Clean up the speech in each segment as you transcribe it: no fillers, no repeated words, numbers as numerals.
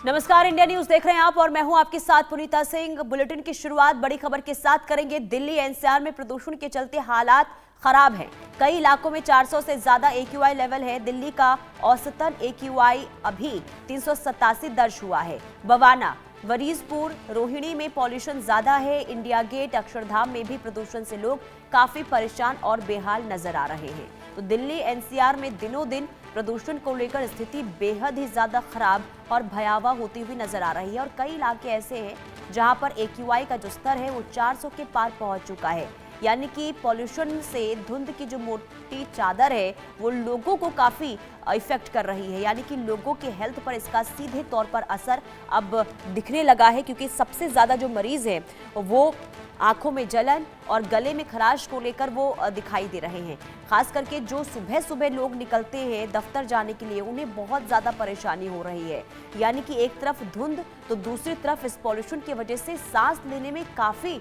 नमस्कार, India news देख रहे हैं आप और मैं हूं आपके साथ पुनीता सिंह। बुलेटिन की शुरुआत बड़ी खबर के साथ करेंगे। दिल्ली एनसीआर में प्रदूषण के चलते हालात खराब हैं। कई इलाकों में 400 से ज्यादा एक्यूआई लेवल है। दिल्ली का औसतन एक्यूआई अभी 387 दर्ज हुआ है। बवाना, वरीजपुर, रोहिणी में पॉल्यूशन ज्यादा है। इंडिया गेट, अक्षरधाम में भी प्रदूषण से लोग काफी परेशान और बेहाल नजर आ रहे हैं। तो दिल्ली एनसीआर में दिनों दिन प्रदूषण को लेकर स्थिति बेहद ही ज्यादा खराब और भयावह होती हुई नजर आ रही है और कई इलाके ऐसे हैं जहां पर एक्यूआई का जो स्तर है वो 400 के पार पहुंच चुका है। यानी कि पॉल्यूशन से धुंध की जो मोटी चादर है वो लोगों को काफी इफेक्ट कर रही है। यानी कि लोगों के हेल्थ पर इसका सीधे तौर पर असर अब दिखने लगा है, क्योंकि सबसे ज्यादा जो मरीज हैं वो आंखों में जलन और गले में खराश को लेकर वो दिखाई दे रहे हैं। खास करके जो सुबह सुबह लोग निकलते हैं दफ्तर जाने के लिए, उन्हें बहुत ज्यादा परेशानी हो रही है। यानी कि एक तरफ धुंध तो दूसरी तरफ इस पॉल्यूशन की वजह से सांस लेने में काफी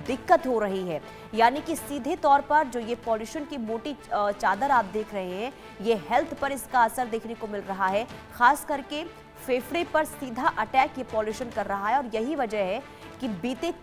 दिक्कत हो रही है। यानी कि सीधे तौर पर जो ये पॉल्यूशन की मोटी चादर आप देख रहे हैं, ये हेल्थ पर इसका असर देखने को मिल रहा है। खास करके फेफड़े पर सीधा अटैक ये पॉल्यूशन कर रहा है और यही वजह है कि बीते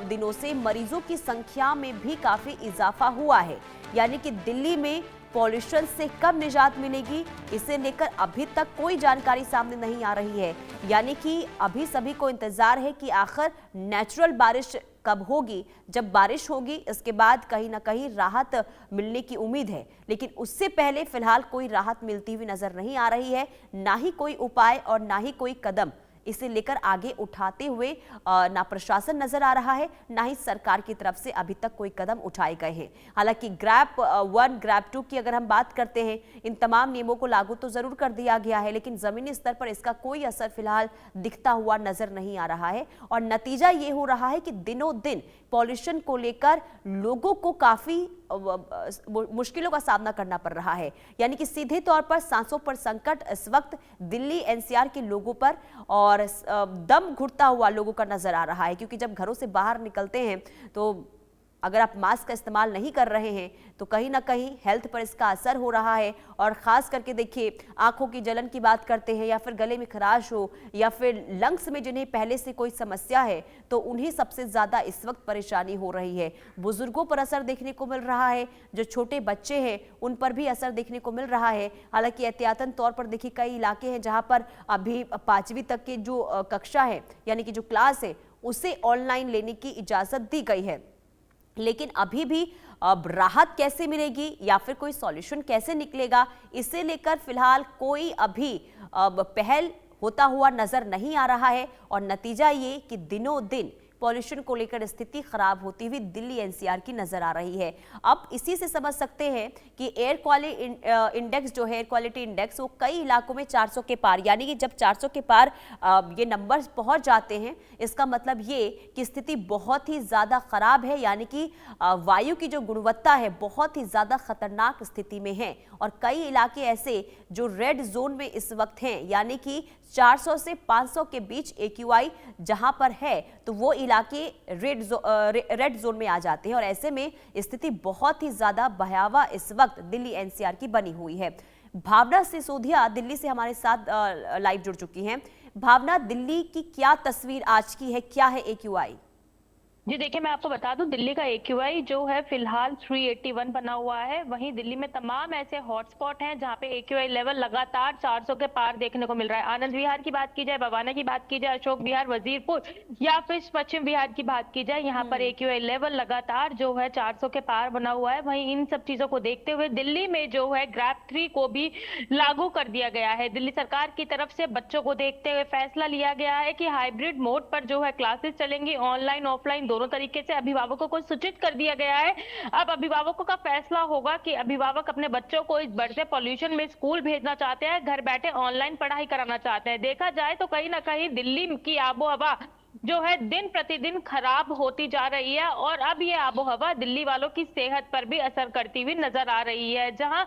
दिनों से मरीजों की संख्या में भी काफी इजाफा हुआ है। यानी कि दिल्ली में पॉल्यूशन से कब निजात मिलेगी, इसे लेकर अभी तक कोई जानकारी सामने नहीं आ रही है। यानी कि अभी सभी को इंतजार है कि आखिर नेचुरल बारिश कब होगी। जब बारिश होगी इसके बाद कहीं ना कहीं राहत मिलने की उम्मीद है, लेकिन उससे पहले फिलहाल कोई राहत मिलती हुई नजर नहीं आ रही है। ना ही कोई उपाय और ना ही कोई कदम इसे लेकर आगे उठाते हुए ना प्रशासन नजर आ रहा है, ना ही सरकार की तरफ से अभी तक कोई कदम उठाए गए हैं। हालांकि ग्रैप 1, ग्रैप 2 की अगर हम बात करते हैं, इन तमाम नियमों को लागू तो जरूर कर दिया गया है, लेकिन जमीनी स्तर पर इसका कोई असर फिलहाल दिखता हुआ नजर नहीं आ रहा है। और नतीजा ये हो रहा है कि दिनों दिन पॉल्यूशन को लेकर लोगों को काफी मुश्किलों का सामना करना पड़ रहा है। यानी कि सीधे तौर पर सांसों पर संकट इस वक्त दिल्ली एनसीआर के लोगों पर और दम घुटता हुआ लोगों का नजर आ रहा है, क्योंकि जब घरों से बाहर निकलते हैं तो अगर आप मास्क का इस्तेमाल नहीं कर रहे हैं तो कहीं ना कहीं हेल्थ पर इसका असर हो रहा है। और खास करके देखिए, आंखों की जलन की बात करते हैं या फिर गले में खराश हो या फिर लंग्स में जिन्हें पहले से कोई समस्या है तो उन्हें सबसे ज्यादा इस वक्त परेशानी हो रही है। बुजुर्गों पर असर देखने को मिल रहा है, जो छोटे बच्चे हैं उन पर भी असर देखने को मिल रहा है। हालांकि एहतियातन तौर पर देखिए कई इलाके हैं जहां पर अभी 5वीं तक की जो कक्षा है यानी कि जो क्लास है उसे ऑनलाइन लेने की इजाजत दी गई है। लेकिन अभी भी अब राहत कैसे मिलेगी या फिर कोई सॉल्यूशन कैसे निकलेगा, इसे लेकर फिलहाल कोई अभी पहल होता हुआ नजर नहीं आ रहा है। और नतीजा ये कि दिनों दिन पॉल्यूशन को लेकर स्थिति खराब होती हुई दिल्ली एनसीआर की नजर आ रही है। अब इसी से समझ सकते हैं कि एयर क्वालिटी इंडेक्स जो है, एयर क्वालिटी इंडेक्स, वो कई इलाकों में 400 के पार, यानी कि जब 400 के पार ये नंबर्स पहुंच जाते हैं इसका मतलब ये कि स्थिति बहुत ही ज्यादा खराब है। यानी कि वायु की जो गुणवत्ता है बहुत ही ज्यादा खतरनाक स्थिति में है। और कई इलाके ऐसे जो रेड जोन में इस वक्त हैं, यानी कि 400 से 500 के बीच एक्यूआई जहां पर है तो वो इलाके रेड जोन में आ जाते हैं। और ऐसे में स्थिति बहुत ही ज्यादा भयावह इस वक्त दिल्ली एनसीआर की बनी हुई है। भावना सिसोदिया दिल्ली से हमारे साथ लाइव जुड़ चुकी हैं। भावना, दिल्ली की क्या तस्वीर आज की है, क्या है एक्यूआई? जी देखिए, मैं आपको बता दूं, दिल्ली का एक्यूआई जो है फिलहाल 381 बना हुआ है। वहीं दिल्ली में तमाम ऐसे हॉटस्पॉट हैं जहां पे एक्यूआई लेवल लगातार 400 के पार देखने को मिल रहा है। आनंद विहार की बात की जाए, बवाना की बात की जाए, अशोक विहार, वजीरपुर या फिर पश्चिम विहार की बात की जाए, यहाँ पर एक्यूआई लेवल लगातार जो है 400 के पार बना हुआ है। वहीं इन सब चीजों को देखते हुए दिल्ली में जो है ग्रैप 3 को भी लागू कर दिया गया है। दिल्ली सरकार की तरफ से बच्चों को देखते हुए फैसला लिया गया है कि हाइब्रिड मोड पर जो है क्लासेस चलेंगी, ऑनलाइन ऑफलाइन दोनों तरीके से। अभिभावकों को सूचित कर दिया गया है। अब अभिभावकों का फैसला होगा कि अभिभावक अपने बच्चों को इस बढ़ते पॉल्यूशन में स्कूल भेजना चाहते हैं, घर बैठे ऑनलाइन पढ़ाई कराना चाहते हैं। देखा जाए तो कहीं ना कहीं दिल्ली की आबो हवा जो है दिन प्रतिदिन खराब होती जा रही है और अब ये आबो हवा दिल्ली वालों की सेहत पर भी असर करती हुई नजर आ रही है। जहां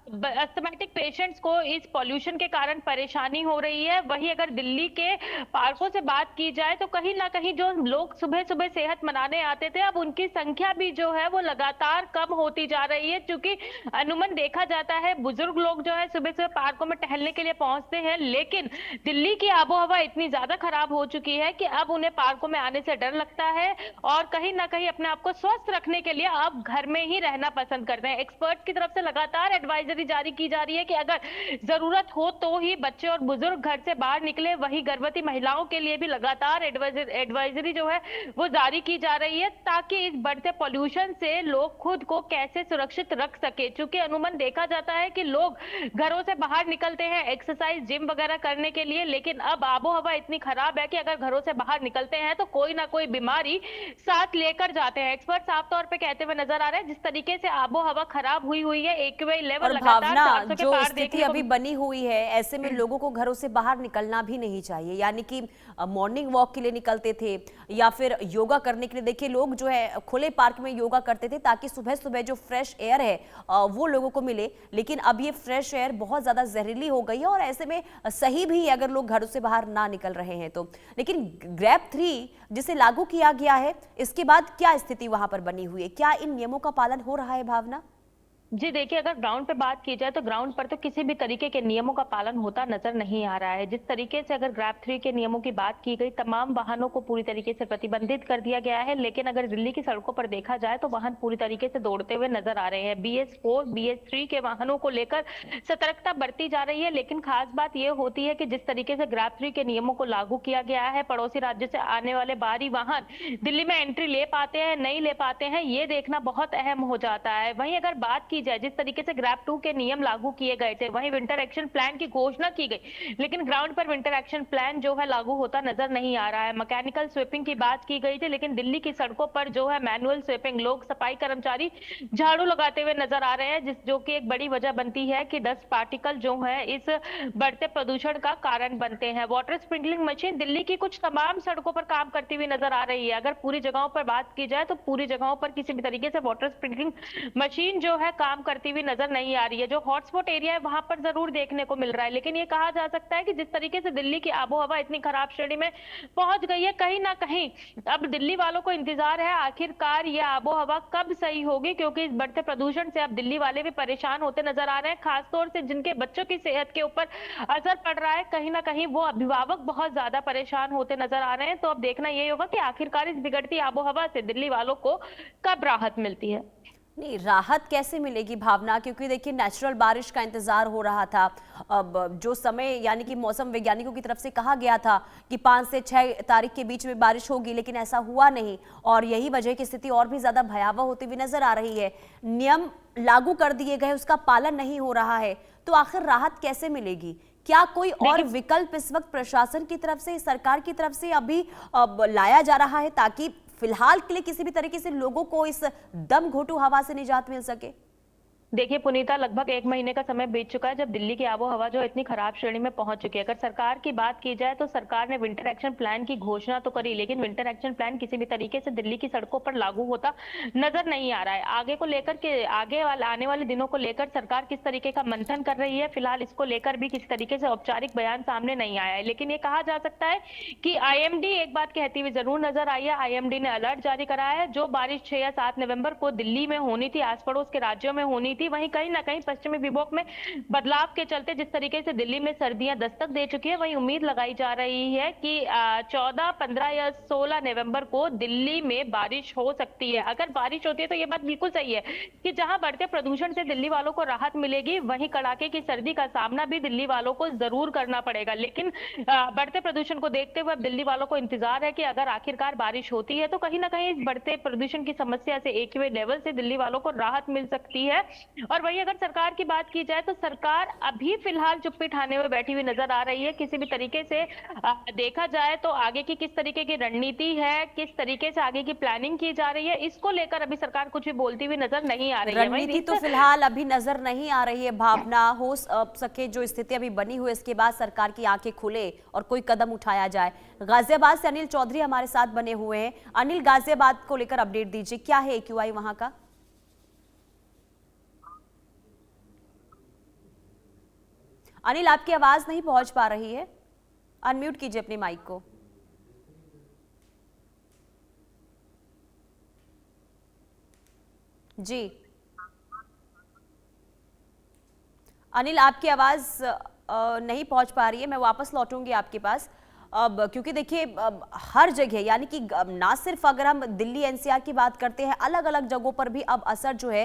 अस्थमैटिक पेशेंट्स को इस पॉल्यूशन के कारण परेशानी हो रही है। वहीं अगर दिल्ली के पार्कों से बात की जाए तो कहीं ना कहीं जो लोग सुबह सुबह सेहत मनाने आते थे, अब उनकी संख्या भी जो है वो लगातार कम होती जा रही है, क्योंकि अमूमन देखा जाता है बुजुर्ग लोग जो है सुबह सुबह पार्कों में टहलने के लिए पहुंचते हैं, लेकिन दिल्ली की आबोहवा इतनी ज्यादा खराब हो चुकी है कि अब उन्हें पार्कों में आने से डर लगता है और कहीं ना कहीं अपने आप को स्वस्थ रखने के लिए अब घर में ही रहना पसंद करते हैं। एक्सपर्ट्स की तरफ से लगातार एडवाइजरी जारी की जा रही है कि अगर जरूरत हो तो ही बच्चे और बुजुर्ग घर से बाहर निकले। वहीं गर्भवती महिलाओं के लिए भी लगातार एडवाइजरी जो है वो जारी की जा रही है, ताकि इस बढ़ते पॉल्यूशन से लोग खुद को कैसे सुरक्षित रख सके। चूंकि अमूमन देखा जाता है कि लोग घरों से बाहर निकलते हैं एक्सरसाइज जिम वगैरह करने के लिए, लेकिन अब आबोहवा इतनी खराब है कि अगर घरों से बाहर निकलते हैं तो कोई ना कोई बीमारी साथ लेकर जाते हैं। एक्सपर्ट साफ तौर पे कहते हुए नजर आ रहे हैं जिस तरीके से आबोहवा खराब हुई है, एक्यूआई लेवल लगातार भावना 400 के जो पार स्थिति देखने को अभी बनी हुई है, ऐसे में लोगों को घरों से बाहर निकलना भी नहीं चाहिए। यानी कि मॉर्निंग वॉक के लिए निकलते थे या फिर योगा करने के लिए। देखिए लोग जो है खुले पार्क में योगा करते थे ताकि सुबह सुबह जो फ्रेश एयर है वो लोगों को मिले, लेकिन अब ये फ्रेश एयर बहुत ज्यादा जहरीली हो गई है और ऐसे में सही भी है अगर लोग घरों से बाहर ना निकल रहे हैं तो। लेकिन ग्रैब 3 जिसे लागू किया गया है, इसके बाद क्या स्थिति वहां पर बनी हुई है? क्या इन नियमों का पालन हो रहा है भावना? जी देखिए, अगर ग्राउंड पे बात की जाए तो ग्राउंड पर तो किसी भी तरीके के नियमों का पालन होता नजर नहीं आ रहा है। जिस तरीके से अगर ग्रैब 3 के नियमों की बात की गई, तमाम वाहनों को पूरी तरीके से प्रतिबंधित कर दिया गया है, लेकिन अगर दिल्ली की सड़कों पर देखा जाए तो वाहन पूरी तरीके से दौड़ते हुए नजर आ रहे हैं। BS4 BS3 के वाहनों को लेकर सतर्कता बरती जा रही है, लेकिन खास बात यह होती है कि जिस तरीके से ग्रैब 3 के नियमों को लागू किया गया है, पड़ोसी राज्य से आने वाले बाहरी वाहन दिल्ली में एंट्री ले पाते हैं नहीं ले पाते हैं, ये देखना बहुत अहम हो जाता है। वहीं अगर बात की जाए जिस तरीके से ग्रैब 2 के नियम लागू किए गए थे, वहीं विंटर एक्शन प्लान की घोषणा की गई, लेकिन ग्राउंड पर विंटर एक्शन प्लान जो है लागू होता नजर नहीं आ रहा है। मैकेनिकल स्वीपिंग की बात की गई थी, लेकिन दिल्ली की सड़कों पर जो है मैनुअल स्वीपिंग, लोग सफाई कर्मचारी झाड़ू लगाते हुए नजर आ रहे हैं, जो कि एक बड़ी वजह बनती है कि डस्ट पार्टिकल जो है इस बढ़ते प्रदूषण का कारण बनते हैं। वाटर स्प्रिंकलिंग मशीन दिल्ली की कुछ तमाम सड़कों पर काम करती हुई नजर आ रही है। अगर पूरी जगहों पर बात की जाए तो पूरी जगहों पर किसी भी तरीके से वाटर स्प्रिंकलिंग मशीन जो है काम करती हुई नजर नहीं आ रही है। जो हॉटस्पॉट एरिया है वहां पर जरूर देखने को मिल रहा है, लेकिन ये कहा जा सकता है कि जिस तरीके से दिल्ली की आबोहवा इतनी खराब श्रेणी में पहुंच गई है, कहीं ना कहीं अब दिल्ली वालों को इंतजार है आखिरकार ये आबोहवा कब सही होगी, क्योंकि इस बढ़ते प्रदूषण से अब दिल्ली वाले भी परेशान होते नजर आ रहे हैं। खासतौर से जिनके बच्चों की सेहत के ऊपर असर पड़ रहा है, कहीं ना कहीं वो अभिभावक बहुत ज्यादा परेशान होते नजर आ रहे हैं। तो अब देखना यही होगा कि आखिरकार इस बिगड़ती आबोहवा से दिल्ली वालों को कब राहत मिलती है। नहीं, राहत कैसे मिलेगी भावना? क्योंकि देखिए नेचुरल बारिश का इंतजार हो रहा था। अब जो समय यानी कि मौसम वैज्ञानिकों की तरफ से कहा गया था कि 5 से 6 तारीख के बीच में बारिश होगी, लेकिन ऐसा हुआ नहीं और यही वजह की स्थिति और भी ज्यादा भयावह होती हुई नजर आ रही है। नियम लागू कर दिए गए, उसका पालन नहीं हो रहा है, तो आखिर राहत कैसे मिलेगी? क्या कोई और विकल्प इस वक्त प्रशासन की तरफ से, सरकार की तरफ से अभी लाया जा रहा है ताकि फिलहाल के लिए किसी भी तरीके से लोगों को इस दम घोटू हवा से निजात मिल सके? देखिए पुनीता, लगभग 1 महीने का समय बीत चुका है जब दिल्ली की आबोहवा जो इतनी खराब श्रेणी में पहुंच चुकी है। अगर सरकार की बात की जाए तो सरकार ने विंटर एक्शन प्लान की घोषणा तो करी, लेकिन विंटर एक्शन प्लान किसी भी तरीके से दिल्ली की सड़कों पर लागू होता नजर नहीं आ रहा है। आगे को लेकर के आने वाले दिनों को लेकर सरकार किस तरीके का मंथन कर रही है, फिलहाल इसको लेकर भी किसी तरीके से औपचारिक बयान सामने नहीं आया है। लेकिन ये कहा जा सकता है कि IMD एक बात कहती हुई जरूर नजर आई है। IMD ने अलर्ट जारी कराया है, जो बारिश 6 या 7 नवंबर को दिल्ली में होनी थी, आस पड़ोस के राज्यों में होनी थी, वहीं कहीं ना कहीं पश्चिमी विभोग में बदलाव के चलते जिस तरीके से दिल्ली में सर्दियां दस्तक दे चुकी है, वहीं उम्मीद लगाई जा रही है कि 14, 15 या 16 नवंबर को दिल्ली में बारिश हो सकती है। अगर बारिश होती है तो ये बात बिल्कुल सही है कि जहां बढ़ते प्रदूषण से दिल्ली वालों को राहत मिलेगी, वहीं कड़ाके की सर्दी का सामना भी दिल्ली वालों को जरूर करना पड़ेगा। लेकिन बढ़ते प्रदूषण को देखते हुए अब दिल्ली वालों को इंतजार है कि अगर आखिरकार बारिश होती है तो कहीं ना कहीं इस बढ़ते प्रदूषण की समस्या से AQI लेवल से दिल्ली वालों को राहत मिल सकती है। और वहीं अगर सरकार की बात की जाए तो सरकार अभी फिलहाल चुप्पी ठाने में बैठी हुई नजर आ रही है। किसी भी तरीके से देखा जाए तो आगे की किस तरीके की रणनीति है, किस तरीके से आगे की प्लानिंग की जा रही है, इसको लेकर अभी सरकार कुछ भी बोलती हुई नजर नहीं आ रही है। रणनीति तो फिलहाल अभी नजर नहीं आ रही है भावना। हो सके जो स्थिति अभी बनी हुई इसके बाद सरकार की आंखें खुले और कोई कदम उठाया जाए। गाजियाबाद से अनिल चौधरी हमारे साथ बने हुए हैं। अनिल, गाजियाबाद को लेकर अपडेट दीजिए, क्या है AQI वहां का? अनिल, आपकी आवाज नहीं पहुंच पा रही है, अनम्यूट कीजिए अपनी माइक को। जी अनिल, आपकी आवाज नहीं पहुंच पा रही है, मैं वापस लौटूंगी आपके पास। अब क्योंकि देखिए हर जगह यानी कि ना सिर्फ अगर हम दिल्ली एनसीआर की बात करते हैं, अलग अलग जगहों पर भी अब असर जो है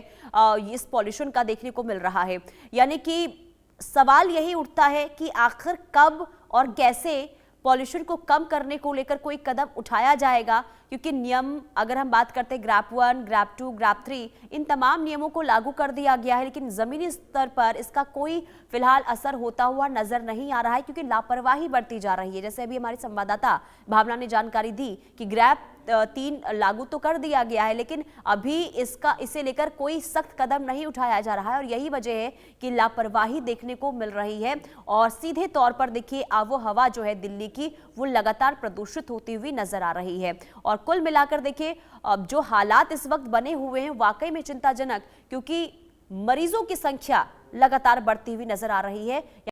इस पॉल्यूशन का देखने को मिल रहा है। यानी कि सवाल यही उठता है कि आखिर कब और कैसे पॉल्यूशन को कम करने को लेकर कोई कदम उठाया जाएगा, क्योंकि नियम अगर हम बात करते हैं ग्रैप 1, ग्रैप 2, ग्रैप 3, इन तमाम नियमों को लागू कर दिया गया है, लेकिन जमीनी स्तर पर इसका कोई फिलहाल असर होता हुआ नजर नहीं आ रहा है, क्योंकि लापरवाही बढ़ती जा रही है। जैसे अभी हमारी संवाददाता भावना ने जानकारी दी कि ग्रैप 3 लागू तो कर दिया गया है, लेकिन अभी इसे लेकर कोई सख्त कदम नहीं उठाया जा रहा है, और यही वजह है कि लापरवाही देखने को मिल रही है। और सीधे तौर पर देखिए आबो हवा जो है दिल्ली की, वो लगातार प्रदूषित होती हुई नजर आ रही है। और कुल मिलाकर देखिए अब जो हालात इस वक्त बने हुए हैं वाकई में चिंताजनक, क्योंकि मरीजों की संख्या लगातार बढ़ती हुई नजर आ रही है।